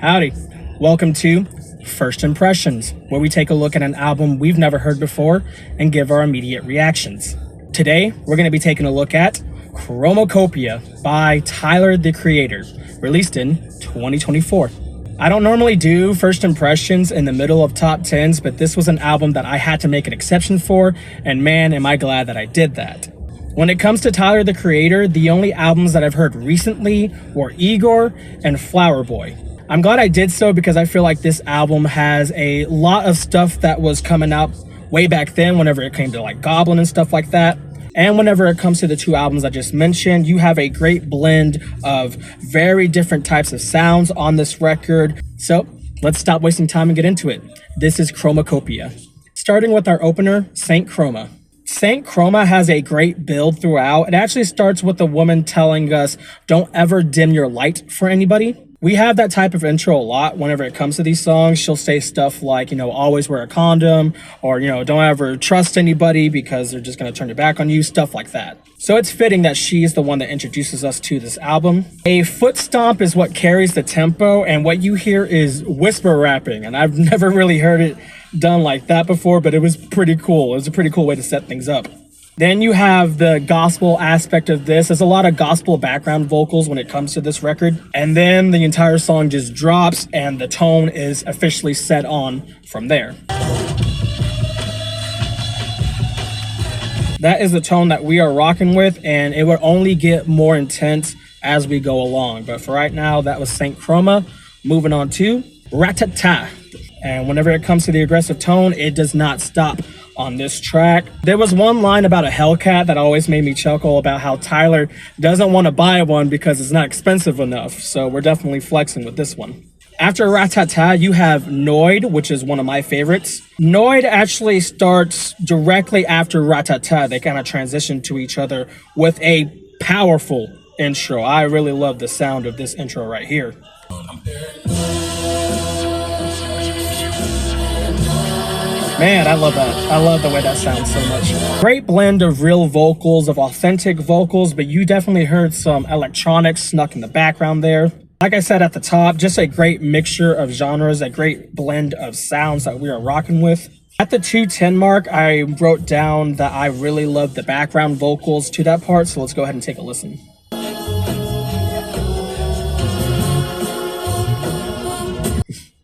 Howdy. Welcome to First Impressions, where we take a look at an album we've never heard before and give our immediate reactions. Today, we're going to be taking a look at CHROMAKOPIA by Tyler, the Creator, released in 2024. I don't normally do first impressions in the middle of top 10s, but this was an album that I had to make an exception for, and man, am I glad that I did that. When it comes to Tyler, the Creator, the only albums that I've heard recently were Igor and Flower Boy. I'm glad I did so because I feel like this album has a lot of stuff that was coming out way back then whenever it came to like Goblin and stuff like that. And whenever it comes to the two albums I just mentioned, you have a great blend of very different types of sounds on this record. So let's stop wasting time and get into it. This is CHROMAKOPIA. Starting with our opener, Saint Chroma. Saint Chroma has a great build throughout. It actually starts with a woman telling us, don't ever dim your light for anybody. We have that type of intro a lot whenever it comes to these songs. She'll say stuff like, always wear a condom, or, don't ever trust anybody because they're just going to turn their back on you, stuff like that. So it's fitting that she's the one that introduces us to this album. A foot stomp is what carries the tempo, and what you hear is whisper rapping, and I've never really heard it done like that before, but it was pretty cool. It was a pretty cool way to set things up. Then you have the gospel aspect of this. There's a lot of gospel background vocals when it comes to this record. And then the entire song just drops and the tone is officially set on from there. That is the tone that we are rocking with, and it will only get more intense as we go along. But for right now, that was Saint Chroma. Moving on to Ratata. And whenever it comes to the aggressive tone, it does not stop on this track. There was one line about a Hellcat that always made me chuckle about how Tyler doesn't want to buy one because it's not expensive enough. So we're definitely flexing with this one. After Ratata, you have Noid, which is one of my favorites. Noid actually starts directly after Ratata. They kind of transition to each other with a powerful intro. I really love the sound of this intro right here. Man, I love that. I love the way that sounds so much. Great blend of real vocals, of authentic vocals, but you definitely heard some electronics snuck in the background there. Like I said at the top, just a great mixture of genres, a great blend of sounds that we are rocking with. At the 2:10 mark, I wrote down that I really love the background vocals to that part, so let's go ahead and take a listen.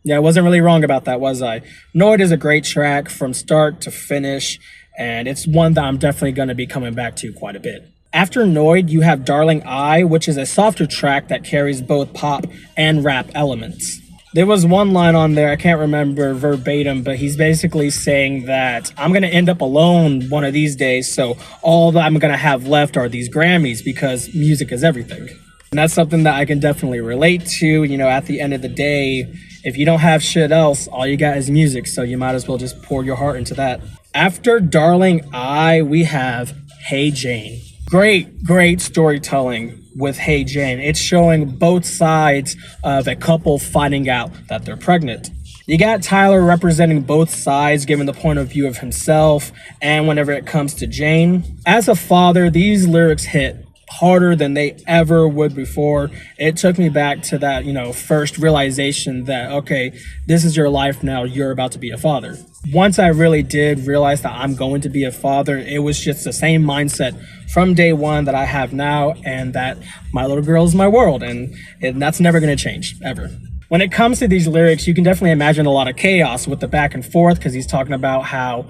Yeah, I wasn't really wrong about that, was I? Noid is a great track from start to finish, and it's one that I'm definitely going to be coming back to quite a bit. After Noid, you have Darling I, which is a softer track that carries both pop and rap elements. There was one line on there, I can't remember verbatim, but he's basically saying that I'm going to end up alone one of these days, so all that I'm going to have left are these Grammys because music is everything. And that's something that I can definitely relate to. At the end of the day, if you don't have shit else, all you got is music, so you might as well just pour your heart into that. After Darling I, we have Hey Jane. Great storytelling with Hey Jane. It's showing both sides of a couple finding out that they're pregnant. You got Tyler representing both sides, giving the point of view of himself, and whenever it comes to Jane. As a father, these lyrics hit harder than they ever would before. It took me back to that, first realization that, okay, this is your life now, you're about to be a father. Once I really did realize that I'm going to be a father, it was just the same mindset from day one that I have now, and that my little girl is my world, and that's never going to change, ever. When it comes to these lyrics, you can definitely imagine a lot of chaos with the back and forth, because he's talking about how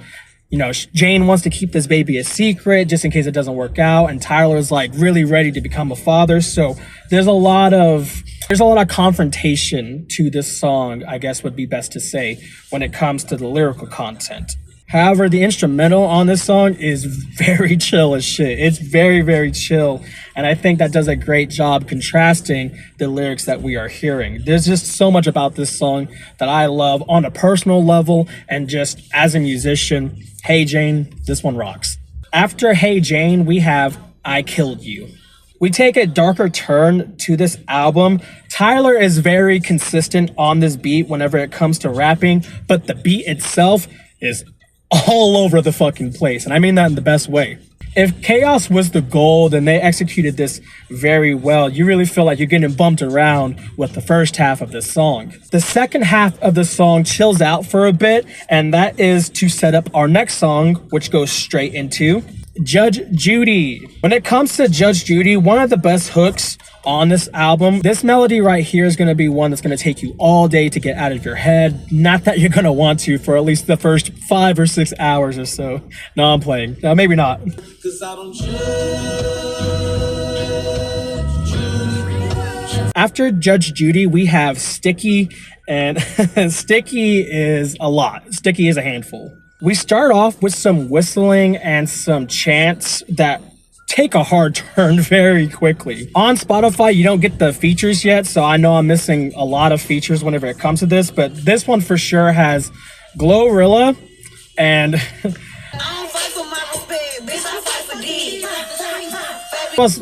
Jane wants to keep this baby a secret just in case it doesn't work out, and Tyler's like really ready to become a father. So there's a lot of confrontation to this song, I guess would be best to say, when it comes to the lyrical content. However, the instrumental on this song is very chill as shit. It's very, very chill. And I think that does a great job contrasting the lyrics that we are hearing. There's just so much about this song that I love on a personal level, and just as a musician. Hey Jane, this one rocks. After Hey Jane, we have I Killed You. We take a darker turn to this album. Tyler is very consistent on this beat whenever it comes to rapping, but the beat itself is all over the fucking place, and I mean that in the best way. If chaos was the goal, then they executed this very well. You really feel like you're getting bumped around with the first half of this song. The second half of the song chills out for a bit, and that is to set up our next song, which goes straight into Judge Judy. When it comes to Judge Judy, one of the best hooks on this album, this melody right here is going to be one that's going to take you all day to get out of your head. Not that you're going to want to for at least the first 5 or 6 hours or so. No, I'm playing. No, maybe not. 'Cause I don't judge. After Judge Judy, we have Sticky, and Sticky is a lot. Sticky is a handful. We start off with some whistling and some chants that take a hard turn very quickly. On Spotify, you don't get the features yet, so I know I'm missing a lot of features whenever it comes to this, but this one for sure has Glorilla and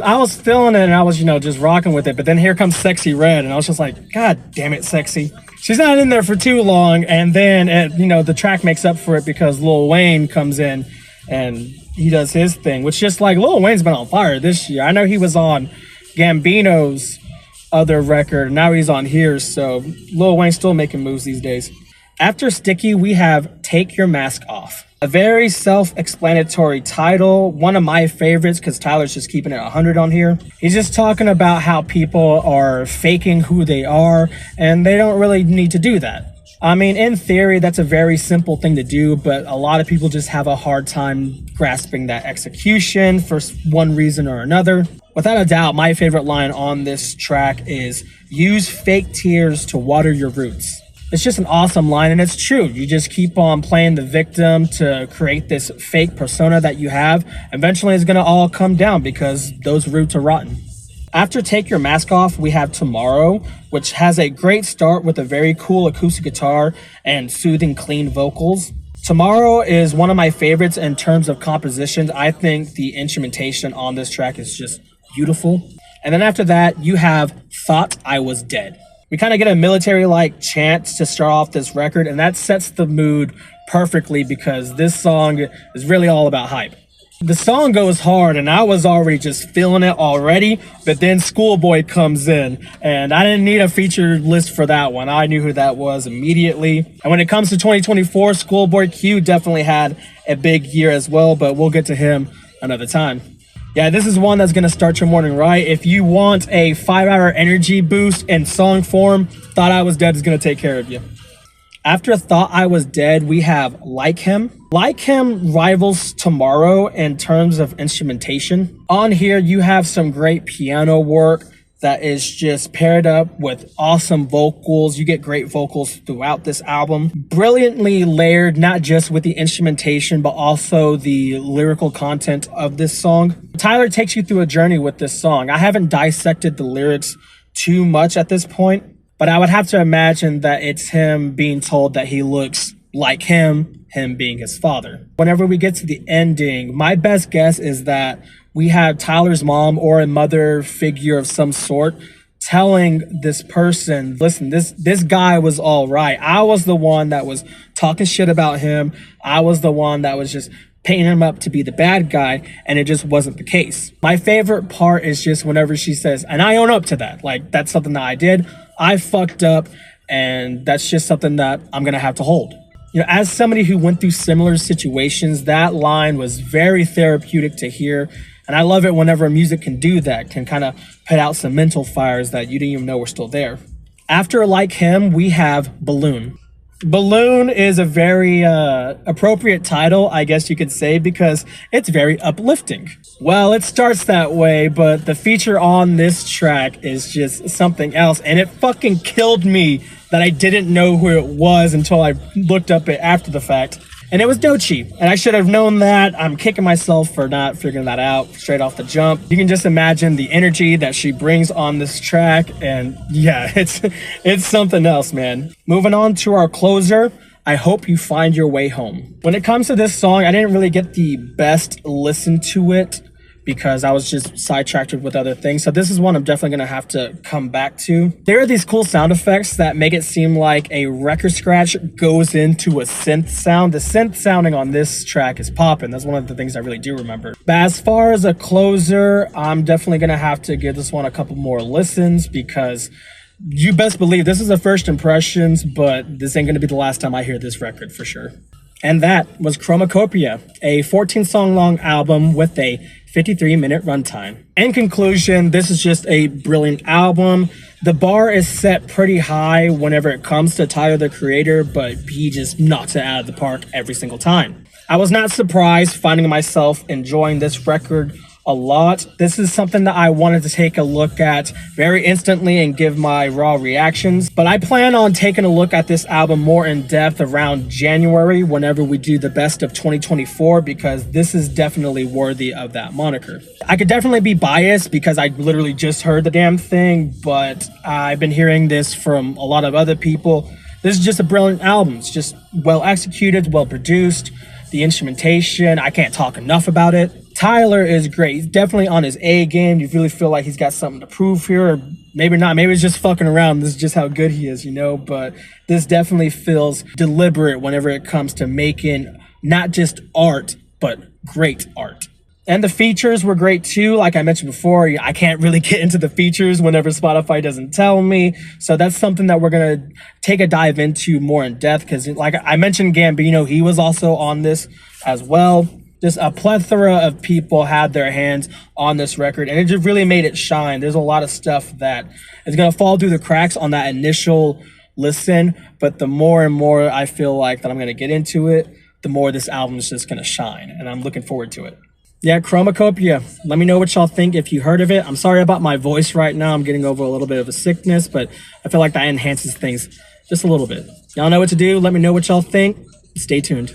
I was feeling it and I was, just rocking with it, but then here comes Sexy Red and I was just like, God damn it, Sexy. She's not in there for too long, and then, the track makes up for it because Lil Wayne comes in and he does his thing, which just like Lil Wayne's been on fire this year. I know he was on Gambino's other record. Now he's on here, so Lil Wayne's still making moves these days. After Sticky, we have Take Your Mask Off. A very self-explanatory title, one of my favorites because Tyler's just keeping it 100 on here. He's just talking about how people are faking who they are, and they don't really need to do that. I mean, in theory, that's a very simple thing to do, but a lot of people just have a hard time grasping that execution for one reason or another. Without a doubt, my favorite line on this track is, "Use fake tears to water your roots." It's just an awesome line, and it's true. You just keep on playing the victim to create this fake persona that you have. Eventually, it's going to all come down because those roots are rotten. After Take Your Mask Off, we have Tomorrow, which has a great start with a very cool acoustic guitar and soothing, clean vocals. Tomorrow is one of my favorites in terms of compositions. I think the instrumentation on this track is just beautiful. And then after that, you have Thought I Was Dead. We kind of get a military-like chant to start off this record, and that sets the mood perfectly because this song is really all about hype. The song goes hard, and I was already just feeling it already, but then Schoolboy comes in, and I didn't need a featured list for that one. I knew who that was immediately. And when it comes to 2024, Schoolboy Q definitely had a big year as well, but we'll get to him another time. Yeah, this is one that's going to start your morning right. If you want a 5-hour energy boost in song form, Thought I Was Dead is going to take care of you. After Thought I Was Dead, we have Like Him. Like Him rivals Tomorrow in terms of instrumentation. On here, you have some great piano work that is just paired up with awesome vocals. You get great vocals throughout this album. Brilliantly layered, not just with the instrumentation, but also the lyrical content of this song. Tyler takes you through a journey with this song. I haven't dissected the lyrics too much at this point, but I would have to imagine that it's him being told that he looks like him being his father. Whenever we get to the ending, my best guess is that we have Tyler's mom or a mother figure of some sort telling this person, listen, this guy was all right. I was the one that was talking shit about him. I was the one that was just painting him up to be the bad guy, and it just wasn't the case. My favorite part is just whenever she says, and I own up to that. Like, that's something that I did. I fucked up, and that's just something that I'm going to have to hold. As somebody who went through similar situations, that line was very therapeutic to hear. And I love it whenever music can do that, can kind of put out some mental fires that you didn't even know were still there. After Like Him, we have Balloon. Balloon is a very appropriate title, I guess you could say, because it's very uplifting. Well, it starts that way, but the feature on this track is just something else. And it fucking killed me that I didn't know who it was until I looked up it after the fact. And it was Doechii, and I should have known that. I'm kicking myself for not figuring that out straight off the jump. You can just imagine the energy that she brings on this track, and yeah, it's something else, man. Moving on to our closer, I Hope You Find Your Way Home. When it comes to this song, I didn't really get the best listen to it because I was just sidetracked with other things. So this is one I'm definitely going to have to come back to. There are these cool sound effects that make it seem like a record scratch goes into a synth sound. The synth sounding on this track is popping. That's one of the things I really do remember. But as far as a closer, I'm definitely going to have to give this one a couple more listens, because you best believe this is the first impressions, but this ain't going to be the last time I hear this record for sure. And that was Chromacopia, a 14-song long album with a 53-minute runtime. In conclusion, this is just a brilliant album. The bar is set pretty high whenever it comes to Tyler, the Creator, but he just knocks it out of the park every single time. I was not surprised finding myself enjoying this record a lot. This is something that I wanted to take a look at very instantly and give my raw reactions, but I plan on taking a look at this album more in depth around January whenever we do the best of 2024, because this is definitely worthy of that moniker. I could definitely be biased because I literally just heard the damn thing, but I've been hearing this from a lot of other people. This is just a brilliant album. It's just well executed, well produced. The instrumentation, I can't talk enough about it. Tyler is great. He's definitely on his A game. You really feel like he's got something to prove here, or maybe not. Maybe it's just fucking around. This is just how good he is, you know? But this definitely feels deliberate whenever it comes to making not just art, but great art. And the features were great too. Like I mentioned before, I can't really get into the features whenever Spotify doesn't tell me. So that's something that we're going to take a dive into more in depth, because like I mentioned, Gambino, he was also on this as well. Just a plethora of people had their hands on this record, and it just really made it shine. There's a lot of stuff that is going to fall through the cracks on that initial listen, but the more and more I feel like that I'm going to get into it, the more this album is just going to shine, and I'm looking forward to it. Yeah, Chromacopia. Let me know what y'all think if you heard of it. I'm sorry about my voice right now. I'm getting over a little bit of a sickness, but I feel like that enhances things just a little bit. Y'all know what to do. Let me know what y'all think. Stay tuned.